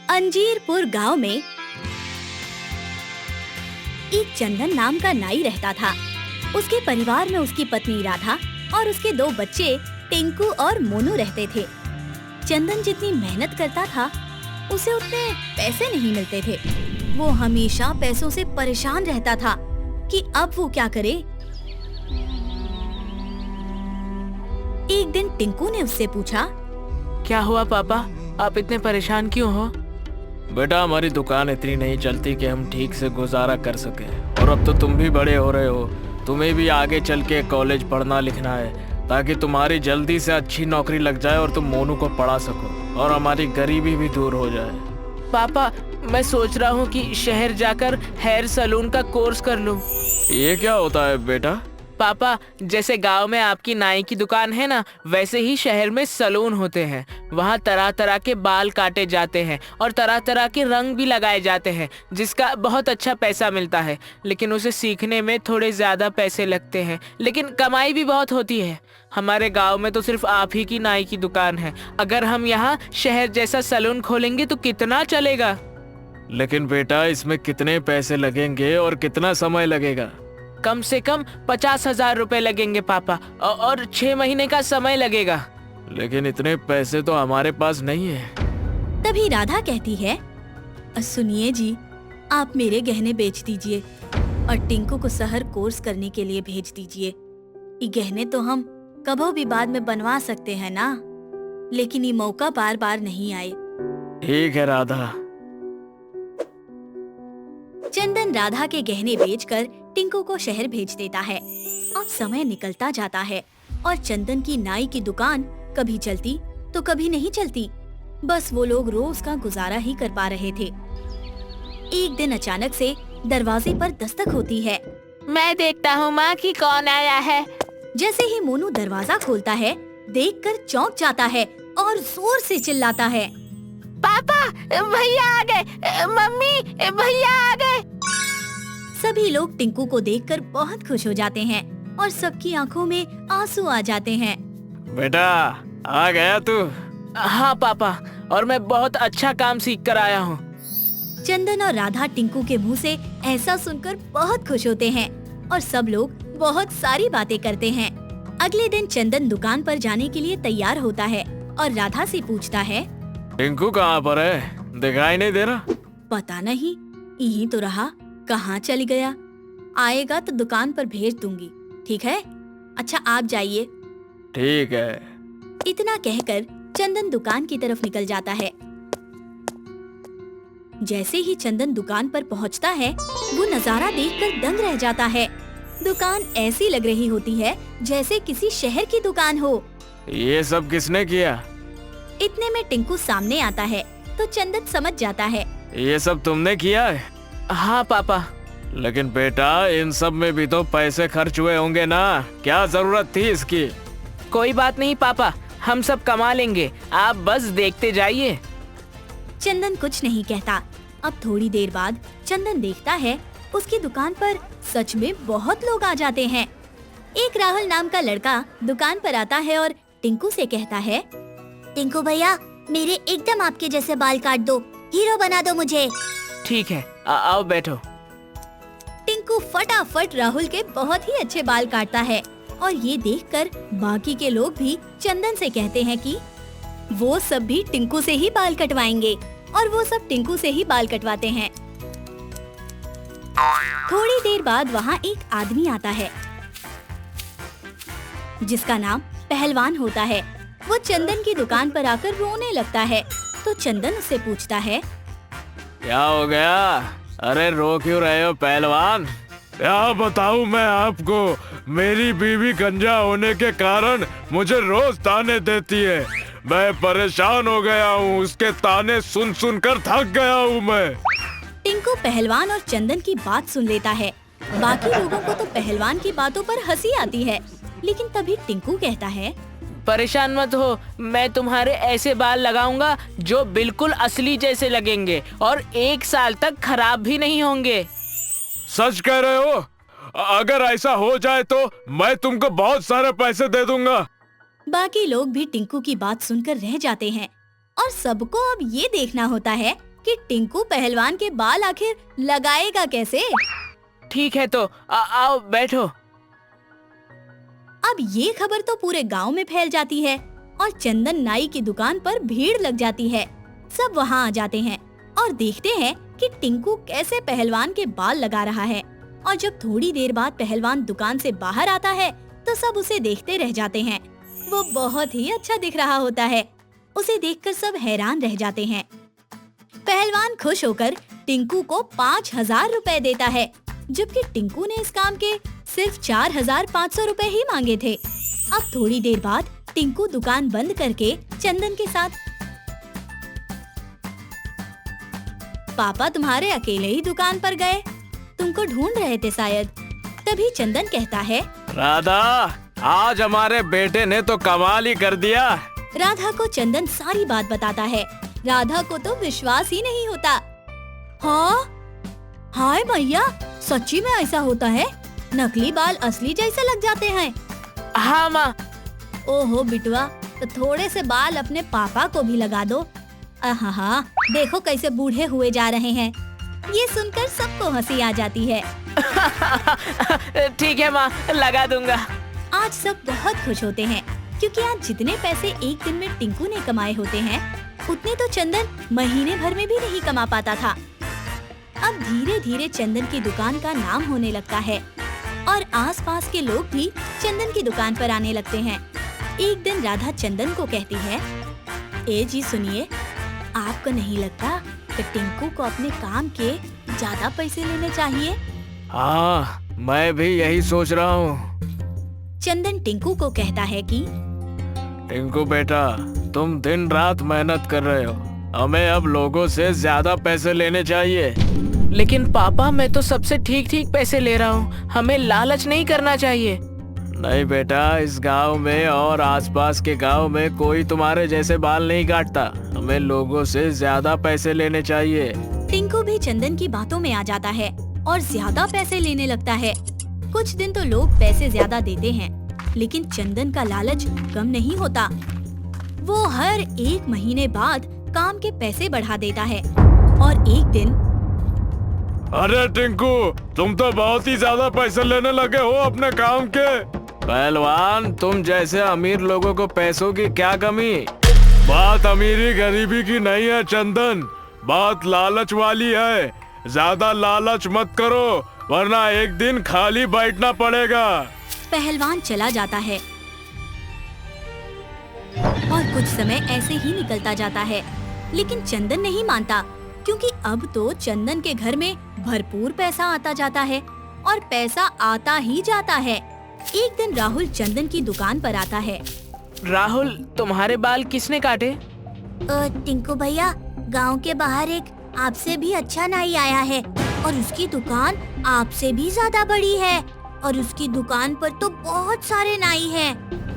अंजीरपुर गांव में एक चंदन नाम का नाई रहता था। उसके परिवार में उसकी पत्नी राधा और उसके दो बच्चे टिंकू और मोनू रहते थे। चंदन जितनी मेहनत करता था उसे उतने पैसे नहीं मिलते थे। वो हमेशा पैसों से परेशान रहता था कि अब वो क्या करे। एक दिन टिंकू ने उससे पूछा, क्या हुआ पापा, आप इतने परेशान क्यों हो? बेटा, हमारी दुकान इतनी नहीं चलती कि हम ठीक से गुजारा कर सके, और अब तो तुम भी बड़े हो रहे हो। तुम्हें भी आगे चल के कॉलेज पढ़ना लिखना है ताकि तुम्हारी जल्दी से अच्छी नौकरी लग जाए और तुम मोनू को पढ़ा सको और हमारी गरीबी भी दूर हो जाए। पापा, मैं सोच रहा हूँ कि शहर जाकर हेयर सलून का कोर्स कर लूँ। ये क्या होता है बेटा? पापा, जैसे गांव में आपकी नाई की दुकान है ना, वैसे ही शहर में सलून होते हैं। वहाँ तरह तरह के बाल काटे जाते हैं और तरह तरह के रंग भी लगाए जाते हैं, जिसका बहुत अच्छा पैसा मिलता है। लेकिन उसे सीखने में थोड़े ज़्यादा पैसे लगते हैं, लेकिन कमाई भी बहुत होती है। हमारे गांव में तो सिर्फ आप ही की नाई की दुकान है। अगर हम यहाँ शहर जैसा सलून खोलेंगे तो कितना चलेगा? लेकिन बेटा, इसमें कितने पैसे लगेंगे और कितना समय लगेगा? कम से कम 50,000 रुपए लगेंगे पापा, और 6 महीने का समय लगेगा। लेकिन इतने पैसे तो हमारे पास नहीं है। तभी राधा कहती है, सुनिए जी, आप मेरे गहने बेच दीजिए और टिंकू को शहर कोर्स करने के लिए भेज दीजिए। ये गहने तो हम कभी भी बाद में बनवा सकते हैं ना, लेकिन ये मौका बार बार नहीं आए। ठीक है राधा। चंदन राधा के गहने बेचकर टिंकू को शहर भेज देता है। अब समय निकलता जाता है और चंदन की नाई की दुकान कभी चलती तो कभी नहीं चलती। बस वो लोग रोज का गुजारा ही कर पा रहे थे। एक दिन अचानक से दरवाजे पर दस्तक होती है। मैं देखता हूँ माँ कि कौन आया है। जैसे ही मोनू दरवाजा खोलता है, देखकर चौंक जाता है और जोर से चिल्लाता है, पापा, भैया आ गए, मम्मी, भैया आ गए। सभी लोग टिंकू को देखकर बहुत खुश हो जाते हैं और सबकी आंखों में आंसू आ जाते हैं। बेटा, आ गया तू? हाँ पापा, और मैं बहुत अच्छा काम सीख कर आया हूँ। चंदन और राधा टिंकू के मुंह से ऐसा सुनकर बहुत खुश होते हैं और सब लोग बहुत सारी बातें करते हैं। अगले दिन चंदन दुकान पर जाने के लिए तैयार होता है और राधा से पूछता है, टिंकू कहाँ पर है? दिखाई नहीं दे रहा। पता नहीं, यहीं तो रहा, कहाँ चली गया। आएगा तो दुकान पर भेज दूंगी, ठीक है? अच्छा, आप जाइए। ठीक है। इतना कहकर चंदन दुकान की तरफ निकल जाता है। जैसे ही चंदन दुकान पर पहुंचता है, वो नजारा देखकर दंग रह जाता है। दुकान ऐसी लग रही होती है जैसे किसी शहर की दुकान हो। ये सब किसने किया? इतने में टिंकू सामने आता है तो चंदन समझ जाता है। ये सब तुमने किया है? हाँ पापा। लेकिन बेटा, इन सब में भी तो पैसे खर्च हुए होंगे ना, क्या जरूरत थी इसकी? कोई बात नहीं पापा, हम सब कमा लेंगे, आप बस देखते जाइए। चंदन कुछ नहीं कहता। अब थोड़ी देर बाद चंदन देखता है उसकी दुकान पर सच में बहुत लोग आ जाते हैं। एक राहुल नाम का लड़का दुकान पर आता है और टिंकू से कहता है, टिंकू भैया, मेरे एकदम आपके जैसे बाल काट दो, हीरो बना दो मुझे। ठीक है, आओ बैठो। टिंकू फटाफट राहुल के बहुत ही अच्छे बाल काटता है और ये देखकर बाकी के लोग भी चंदन से कहते हैं कि वो सब भी टिंकू से ही बाल कटवाएंगे, और वो सब टिंकू से ही बाल कटवाते हैं। थोड़ी देर बाद वहाँ एक आदमी आता है जिसका नाम पहलवान होता है। वो चंदन की दुकान पर आकर रोने लगता है तो चंदन उससे पूछता है, क्या हो गया? अरे रो क्यों रहे हो पहलवान? क्या बताऊं मैं आपको, मेरी बीवी गंजा होने के कारण मुझे रोज ताने देती है। मैं परेशान हो गया हूँ, उसके ताने सुन सुन कर थक गया हूँ मैं। टिंकू पहलवान और चंदन की बात सुन लेता है। बाकी लोगों को तो पहलवान की बातों पर हंसी आती है, लेकिन तभी टिंकू कहता है, परेशान मत हो, मैं तुम्हारे ऐसे बाल लगाऊंगा जो बिल्कुल असली जैसे लगेंगे और 1 साल तक खराब भी नहीं होंगे। सच कह रहे हो? अगर ऐसा हो जाए तो मैं तुमको बहुत सारे पैसे दे दूंगा। बाकी लोग भी टिंकू की बात सुनकर रह जाते हैं और सबको अब ये देखना होता है कि टिंकू पहलवान के बाल आखिर लगाएगा कैसे। ठीक है तो आओ बैठो। अब ये खबर तो पूरे गांव में फैल जाती है और चंदन नाई की दुकान पर भीड़ लग जाती है। सब वहां आ जाते हैं और देखते हैं कि टिंकू कैसे पहलवान के बाल लगा रहा है। और जब थोड़ी देर बाद पहलवान दुकान से बाहर आता है तो सब उसे देखते रह जाते हैं। वो बहुत ही अच्छा दिख रहा होता है। उसे देखकर सब हैरान रह जाते हैं। पहलवान खुश होकर टिंकू को 5,000 रुपए देता है, जबकि टिंकू ने इस काम के सिर्फ 4,500 रुपए ही मांगे थे। अब थोड़ी देर बाद टिंकू दुकान बंद करके चंदन के साथ, पापा तुम्हारे अकेले ही दुकान पर गए, तुमको ढूंढ रहे थे शायद। तभी चंदन कहता है, राधा, आज हमारे बेटे ने तो कमाल ही कर दिया। राधा को चंदन सारी बात बताता है। राधा को तो विश्वास ही नहीं होता। हाँ, हाय भैया, सच्ची में ऐसा होता है? नकली बाल असली जैसे लग जाते हैं? हाँ माँ। ओहो बिटुआ, तो थोड़े से बाल अपने पापा को भी लगा दो। हाँ, देखो कैसे बूढ़े हुए जा रहे हैं। ये सुनकर सबको हंसी आ जाती है। ठीक है माँ, लगा दूंगा। आज सब बहुत खुश होते हैं क्योंकि आज जितने पैसे एक दिन में टिंकू ने कमाए होते हैं, उतने तो चंदन महीने भर में भी नहीं कमा पाता था। अब धीरे धीरे चंदन की दुकान का नाम होने लगता है और आसपास के लोग भी चंदन की दुकान पर आने लगते हैं। एक दिन राधा चंदन को कहती है, ए जी सुनिए, आपको नहीं लगता कि टिंकू को अपने काम के ज्यादा पैसे लेने चाहिए? हाँ, मैं भी यही सोच रहा हूँ। चंदन टिंकू को कहता है कि टिंकू बेटा, तुम दिन रात मेहनत कर रहे हो, हमें अब लोगों से ज्यादा पैसे लेने चाहिए। लेकिन पापा, मैं तो सबसे ठीक ठीक पैसे ले रहा हूँ, हमें लालच नहीं करना चाहिए। नहीं बेटा, इस गांव में और आसपास के गांव में कोई तुम्हारे जैसे बाल नहीं काटता। हमें लोगों से ज्यादा पैसे लेने चाहिए। टिंकू भी चंदन की बातों में आ जाता है और ज्यादा पैसे लेने लगता है। कुछ दिन तो लोग पैसे ज्यादा देते हैं, लेकिन चंदन का लालच कम नहीं होता। वो हर एक महीने बाद काम के पैसे बढ़ा देता है और एक दिन, अरे टिंकू, तुम तो बहुत ही ज्यादा पैसे लेने लगे हो अपने काम के। पहलवान, तुम जैसे अमीर लोगों को पैसों की क्या कमी। बात अमीरी गरीबी की नहीं है चंदन, बात लालच वाली है। ज्यादा लालच मत करो, वरना एक दिन खाली बैठना पड़ेगा। पहलवान चला जाता है और कुछ समय ऐसे ही निकलता जाता है, लेकिन चंदन नहीं मानता, क्योंकि अब तो चंदन के घर में भरपूर पैसा आता जाता है और पैसा आता ही जाता है। एक दिन राहुल चंदन की दुकान पर आता है। राहुल, तुम्हारे बाल किसने काटे? टिंकू भैया, गांव के बाहर एक आपसे भी अच्छा नाई आया है और उसकी दुकान आपसे भी ज्यादा बड़ी है और उसकी दुकान पर तो बहुत सारे नाई हैं।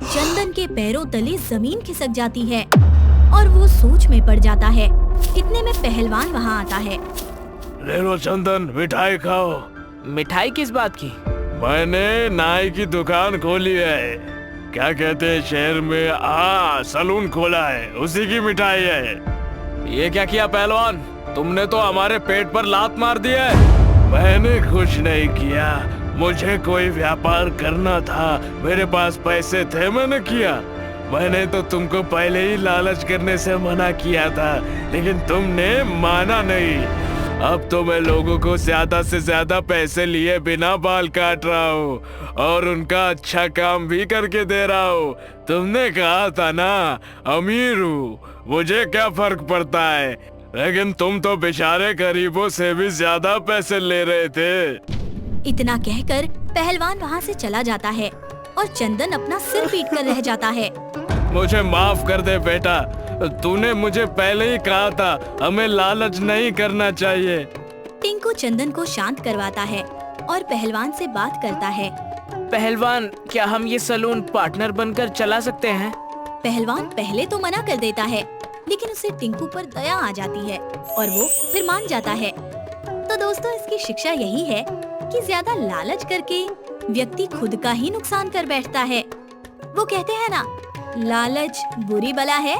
चंदन के पैरों तले जमीन खिसक जाती है और वो सोच में पड़ जाता है। इतने में पहलवान वहाँ आता है। ले लो चंदन, मिठाई खाओ। मिठाई किस बात की? मैंने नाई की दुकान खोली है, क्या कहते हैं शहर में, सलून खोला है, उसी की मिठाई है। ये क्या किया पहलवान, तुमने तो हमारे पेट पर लात मार दी है। मैंने कुछ नहीं किया, मुझे कोई व्यापार करना था, मेरे पास पैसे थे, मैंने किया। मैंने तो तुमको पहले ही लालच करने से मना किया था, लेकिन तुमने माना नहीं। अब तो मैं लोगों को ज्यादा से ज्यादा पैसे लिए बिना बाल काट रहा हूँ और उनका अच्छा काम भी करके दे रहा हूँ। तुमने कहा था ना, अमीर हूँ, मुझे क्या फर्क पड़ता है, लेकिन तुम तो बेचारे गरीबों से भी ज्यादा पैसे ले रहे थे। इतना कहकर पहलवान वहाँ से चला जाता है और चंदन अपना सिर पीट कर रह जाता है। मुझे माफ कर दे बेटा, तूने मुझे पहले ही कहा था, हमें लालच नहीं करना चाहिए। टिंकू चंदन को शांत करवाता है और पहलवान से बात करता है। पहलवान, क्या हम ये सलून पार्टनर बनकर चला सकते हैं? पहलवान पहले तो मना कर देता है, लेकिन उसे टिंकू पर दया आ जाती है और वो फिर मान जाता है। तो दोस्तों, इसकी शिक्षा यही है कि ज्यादा लालच करके व्यक्ति खुद का ही नुकसान कर बैठता है। वो कहते हैं ना, लालच बुरी बला है,